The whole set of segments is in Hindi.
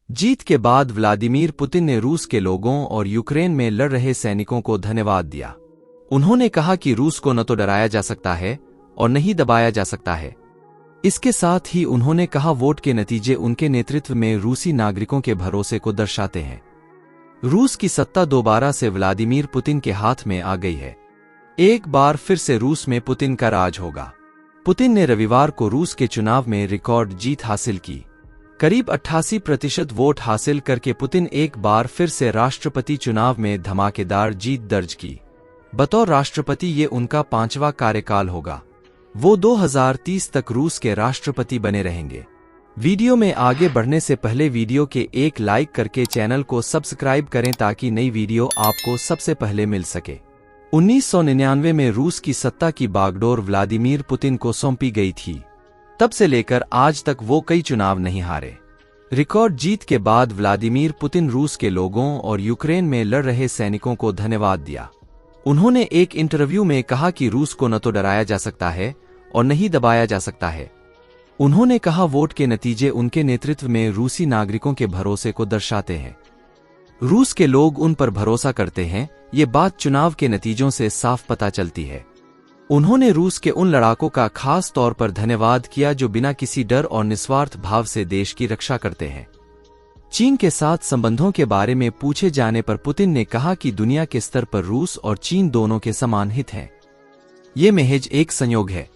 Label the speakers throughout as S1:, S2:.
S1: जीत के बाद व्लादिमीर पुतिन ने रूस के लोगों और यूक्रेन में लड़ रहे सैनिकों को धन्यवाद दिया। उन्होंने कहा कि रूस को न तो डराया जा सकता है और न ही दबाया जा सकता है। इसके साथ ही उन्होंने कहा वोट के नतीजे उनके नेतृत्व में रूसी नागरिकों के भरोसे को दर्शाते हैं। रूस की सत्ता दोबारा से व्लादिमीर पुतिन के हाथ में आ गई है। एक बार फिर से रूस में पुतिन का राज होगा। पुतिन ने रविवार को रूस के चुनाव में रिकॉर्ड जीत हासिल की। करीब 88% वोट हासिल करके पुतिन एक बार फिर से राष्ट्रपति चुनाव में धमाकेदार जीत दर्ज की। बतौर राष्ट्रपति ये उनका 5वां कार्यकाल होगा। वो 2030 तक रूस के राष्ट्रपति बने रहेंगे। वीडियो में आगे बढ़ने से पहले वीडियो के एक लाइक करके चैनल को सब्सक्राइब करें ताकि नई वीडियो आपको सबसे पहले मिल सके। 1999 में रूस की सत्ता की बागडोर व्लादिमीर पुतिन को सौंपी गई थी। तब से लेकर आज तक वो कई चुनाव नहीं हारे। रिकॉर्ड जीत के बाद व्लादिमीर पुतिन रूस के लोगों और यूक्रेन में लड़ रहे सैनिकों को धन्यवाद दिया। उन्होंने एक इंटरव्यू में कहा कि रूस को न तो डराया जा सकता है और न ही दबाया जा सकता है। उन्होंने कहा वोट के नतीजे उनके नेतृत्व में रूसी नागरिकों के भरोसे को दर्शाते हैं। रूस के लोग उन पर भरोसा करते हैं, ये बात चुनाव के नतीजों से साफ पता चलती है। उन्होंने रूस के उन लड़ाकों का खास तौर पर धन्यवाद किया जो बिना किसी डर और निस्वार्थ भाव से देश की रक्षा करते हैं। चीन के साथ संबंधों के बारे में पूछे जाने पर पुतिन ने कहा कि दुनिया के स्तर पर रूस और चीन दोनों के समान हित हैं। ये महज एक संयोग है।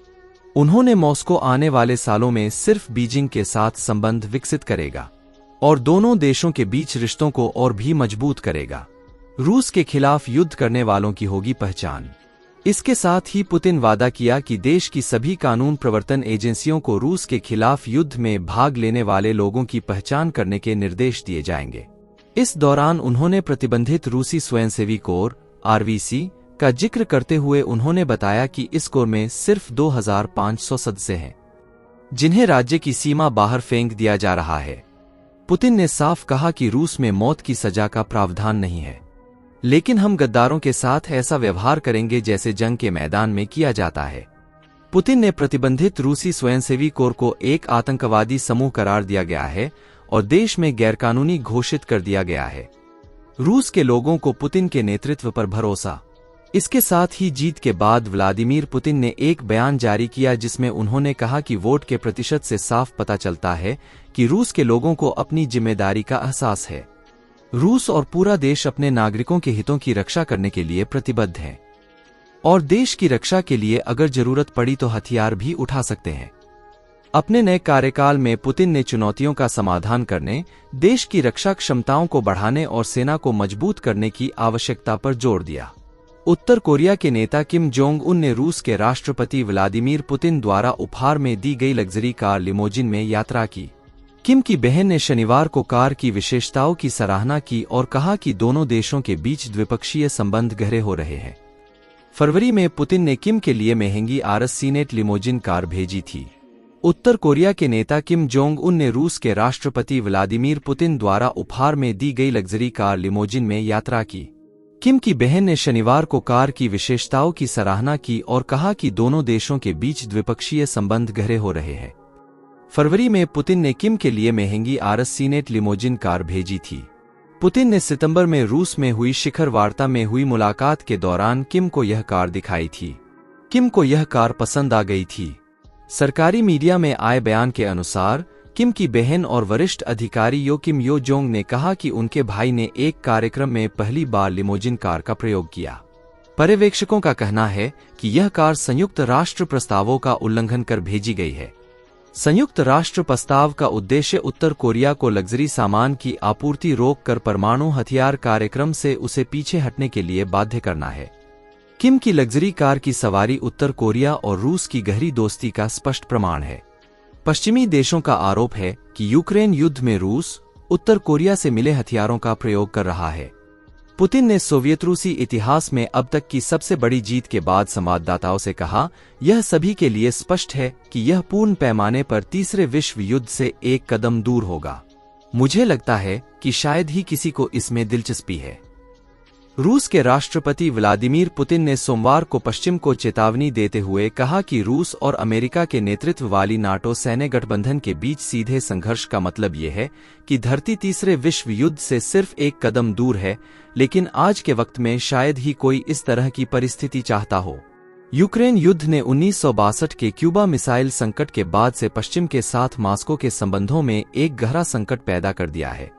S1: उन्होंने मॉस्को आने वाले सालों में सिर्फ बीजिंग के साथ संबंध विकसित करेगा और दोनों देशों के बीच रिश्तों को और भी मजबूत करेगा। रूस के खिलाफ युद्ध करने वालों की होगी पहचान। इसके साथ ही पुतिन वादा किया कि देश की सभी कानून प्रवर्तन एजेंसियों को रूस के खिलाफ युद्ध में भाग लेने वाले लोगों की पहचान करने के निर्देश दिए जाएंगे। इस दौरान उन्होंने प्रतिबंधित रूसी स्वयंसेवी कोर (आरवीसी) का जिक्र करते हुए उन्होंने बताया कि इस कोर में सिर्फ 2500 सदस्य हैं, जिन्हें राज्य की सीमा बाहर फेंक दिया जा रहा है। पुतिन ने साफ कहा कि रूस में मौत की सजा का प्रावधान नहीं है, लेकिन हम गद्दारों के साथ ऐसा व्यवहार करेंगे जैसे जंग के मैदान में किया जाता है। पुतिन ने प्रतिबंधित रूसी स्वयंसेवी कोर को एक आतंकवादी समूह करार दिया गया है और देश में गैरकानूनी घोषित कर दिया गया है। रूस के लोगों को पुतिन के नेतृत्व पर भरोसा। इसके साथ ही जीत के बाद व्लादिमीर पुतिन ने एक बयान जारी किया जिसमें उन्होंने कहा कि वोट के प्रतिशत से साफ पता चलता है कि रूस के लोगों को अपनी जिम्मेदारी का एहसास है। रूस और पूरा देश अपने नागरिकों के हितों की रक्षा करने के लिए प्रतिबद्ध है और देश की रक्षा के लिए अगर जरूरत पड़ी तो हथियार भी उठा सकते हैं। अपने नए कार्यकाल में पुतिन ने चुनौतियों का समाधान करने, देश की रक्षा क्षमताओं को बढ़ाने और सेना को मजबूत करने की आवश्यकता पर जोर दिया। उत्तर कोरिया के नेता किम जोंग उन ने रूस के राष्ट्रपति व्लादिमीर पुतिन द्वारा उपहार में दी गई लग्जरी कार लिमोजिन में यात्रा की। किम की बहन ने शनिवार को कार की विशेषताओं की सराहना की और कहा कि दोनों देशों के बीच द्विपक्षीय संबंध गहरे हो रहे हैं। फरवरी में पुतिन ने किम के लिए महंगी आरएस सीनेट लिमोजिन कार भेजी थी। उत्तर कोरिया के नेता किम जोंग उन ने रूस के राष्ट्रपति व्लादिमीर पुतिन द्वारा उपहार में दी गई लग्जरी कार लिमोजिन में यात्रा की। किम की बहन ने शनिवार को कार की विशेषताओं की सराहना की और कहा कि दोनों देशों के बीच द्विपक्षीय संबंध गहरे हो रहे हैं। फरवरी में पुतिन ने किम के लिए महंगी आरएस सीनेट लिमोजिन कार भेजी थी। पुतिन ने सितंबर में रूस में हुई शिखर वार्ता में हुई मुलाकात के दौरान किम को यह कार दिखाई थी। किम को यह कार पसंद आ गई थी। सरकारी मीडिया में आए बयान के अनुसार किम की बहन और वरिष्ठ अधिकारी यो किम यो जोंग ने कहा कि उनके भाई ने एक कार्यक्रम में पहली बार लिमोजिन कार का प्रयोग किया। पर्यवेक्षकों का कहना है कि यह कार संयुक्त राष्ट्र प्रस्तावों का उल्लंघन कर भेजी गई है। संयुक्त राष्ट्र प्रस्ताव का उद्देश्य उत्तर कोरिया को लग्जरी सामान की आपूर्ति रोककर परमाणु हथियार कार्यक्रम से उसे पीछे हटने के लिए बाध्य करना है। किम की लग्जरी कार की सवारी उत्तर कोरिया और रूस की गहरी दोस्ती का स्पष्ट प्रमाण है। पश्चिमी देशों का आरोप है कि यूक्रेन युद्ध में रूस उत्तर कोरिया से मिले हथियारों का प्रयोग कर रहा है। पुतिन ने सोवियत रूसी इतिहास में अब तक की सबसे बड़ी जीत के बाद संवाददाताओं से कहा, यह सभी के लिए स्पष्ट है कि यह पूर्ण पैमाने पर तीसरे विश्व युद्ध से एक कदम दूर होगा। मुझे लगता है कि शायद ही किसी को इसमें दिलचस्पी है। रूस के राष्ट्रपति व्लादिमीर पुतिन ने सोमवार को पश्चिम को चेतावनी देते हुए कहा कि रूस और अमेरिका के नेतृत्व वाली नाटो सैन्य गठबंधन के बीच सीधे संघर्ष का मतलब ये है कि धरती तीसरे विश्व युद्ध से सिर्फ एक कदम दूर है, लेकिन आज के वक्त में शायद ही कोई इस तरह की परिस्थिति चाहता हो। यूक्रेन युद्ध ने 1962 के क्यूबा मिसाइल संकट के बाद से पश्चिम के साथ मॉस्को के संबंधों में एक गहरा संकट पैदा कर दिया है।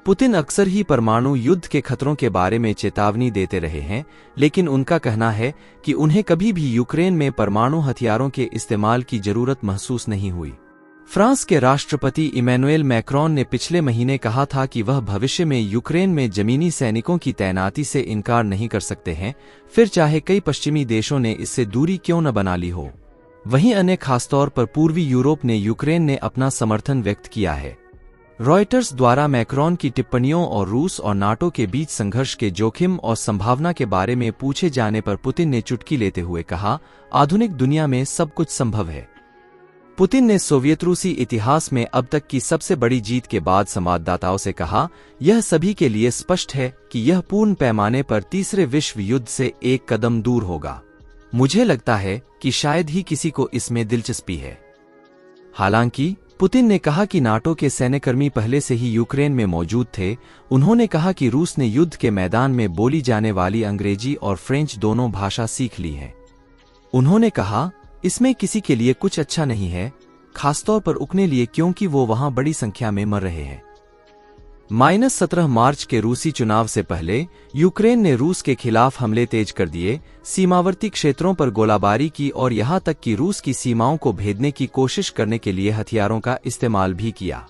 S1: पुतिन अक्सर ही परमाणु युद्ध के खतरों के बारे में चेतावनी देते रहे हैं, लेकिन उनका कहना है कि उन्हें कभी भी यूक्रेन में परमाणु हथियारों के इस्तेमाल की जरूरत महसूस नहीं हुई। फ्रांस के राष्ट्रपति इमैनुएल मैक्रोन ने पिछले महीने कहा था कि वह भविष्य में यूक्रेन में जमीनी सैनिकों की तैनाती से इनकार नहीं कर सकते हैं, फिर चाहे कई पश्चिमी देशों ने इससे दूरी क्यों न बना ली हो। वहीं अन्य खासतौर पर पूर्वी यूरोप ने यूक्रेन ने अपना समर्थन व्यक्त किया है। रॉयटर्स द्वारा मैक्रोन की टिप्पणियों और रूस और नाटो के बीच संघर्ष के जोखिम और संभावना के बारे में पूछे जाने पर पुतिन ने चुटकी लेते हुए कहा, आधुनिक दुनिया में सब कुछ संभव है। पुतिन ने सोवियत रूसी इतिहास में अब तक की सबसे बड़ी जीत के बाद संवाददाताओं से कहा, यह सभी के लिए स्पष्ट है कि यह पूर्ण पैमाने पर तीसरे विश्व युद्ध से एक कदम दूर होगा। मुझे लगता है कि शायद ही किसी को इसमें दिलचस्पी है। हालांकि पुतिन ने कहा कि नाटो के सैन्यकर्मी पहले से ही यूक्रेन में मौजूद थे। उन्होंने कहा कि रूस ने युद्ध के मैदान में बोली जाने वाली अंग्रेजी और फ्रेंच दोनों भाषा सीख ली है। उन्होंने कहा, इसमें किसी के लिए कुछ अच्छा नहीं है, खासतौर पर उनके लिए, क्योंकि वो वहां बड़ी संख्या में मर रहे हैं। -17 मार्च के रूसी चुनाव से पहले यूक्रेन ने रूस के खिलाफ हमले तेज कर दिए, सीमावर्ती क्षेत्रों पर गोलाबारी की और यहां तक कि रूस की सीमाओं को भेदने की कोशिश करने के लिए हथियारों का इस्तेमाल भी किया।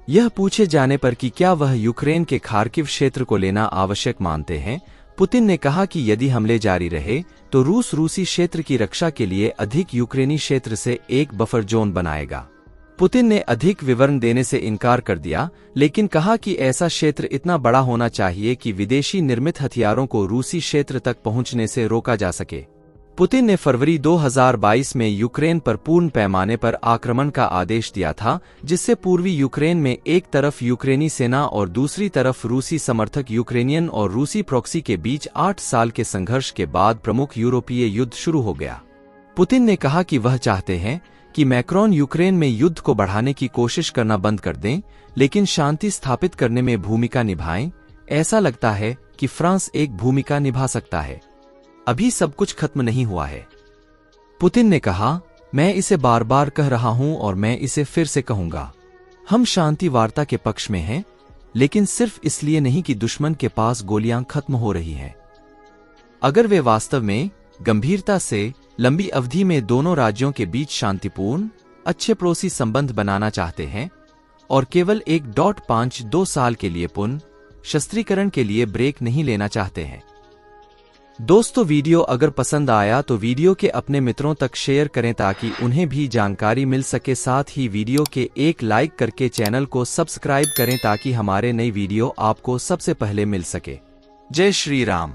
S1: यह पूछे जाने पर कि क्या वह यूक्रेन के खार्किव क्षेत्र को लेना आवश्यक मानते हैं, पुतिन ने कहा कि यदि हमले जारी रहे तो रूस रूसी क्षेत्र की रक्षा के लिए अधिक यूक्रेनी क्षेत्र से एक बफर जोन बनाएगा। पुतिन ने अधिक विवरण देने से इनकार कर दिया, लेकिन कहा कि ऐसा क्षेत्र इतना बड़ा होना चाहिए कि विदेशी निर्मित हथियारों को रूसी क्षेत्र तक पहुंचने से रोका जा सके। पुतिन ने फरवरी 2022 में यूक्रेन पर पूर्ण पैमाने पर आक्रमण का आदेश दिया था, जिससे पूर्वी यूक्रेन में एक तरफ यूक्रेनी सेना और दूसरी तरफ रूसी समर्थक यूक्रेनियन और रूसी प्रॉक्सी के बीच 8 साल के संघर्ष के बाद प्रमुख यूरोपीय युद्ध शुरू हो गया। पुतिन ने कहा कि वह चाहते हैं कि मैक्रोन यूक्रेन में युद्ध को बढ़ाने की कोशिश करना बंद कर दें, लेकिन शांति स्थापित करने में भूमिका निभाएं। ऐसा लगता है कि फ्रांस एक भूमिका निभा सकता है। अभी सब कुछ खत्म नहीं हुआ है। पुतिन ने कहा, मैं इसे बार बार कह रहा हूं और मैं इसे फिर से कहूंगा। हम शांति वार्ता के पक्ष में हैं, लेकिन सिर्फ इसलिए नहीं कि दुश्मन के पास गोलियां खत्म हो रही हैं। अगर वे वास्तव में गंभीरता से लंबी अवधि में दोनों राज्यों के बीच शांतिपूर्ण, अच्छे पड़ोसी संबंध बनाना चाहते हैं और केवल 1.52 साल के लिए पुनः शस्त्रीकरण के लिए ब्रेक नहीं लेना चाहते हैं। दोस्तों, वीडियो अगर पसंद आया तो वीडियो के अपने मित्रों तक शेयर करें ताकि उन्हें भी जानकारी मिल सके। साथ ही वीडियो के एक लाइक करके चैनल को सब्सक्राइब करें ताकि हमारे नई वीडियो आपको सबसे पहले मिल सके। जय श्री राम।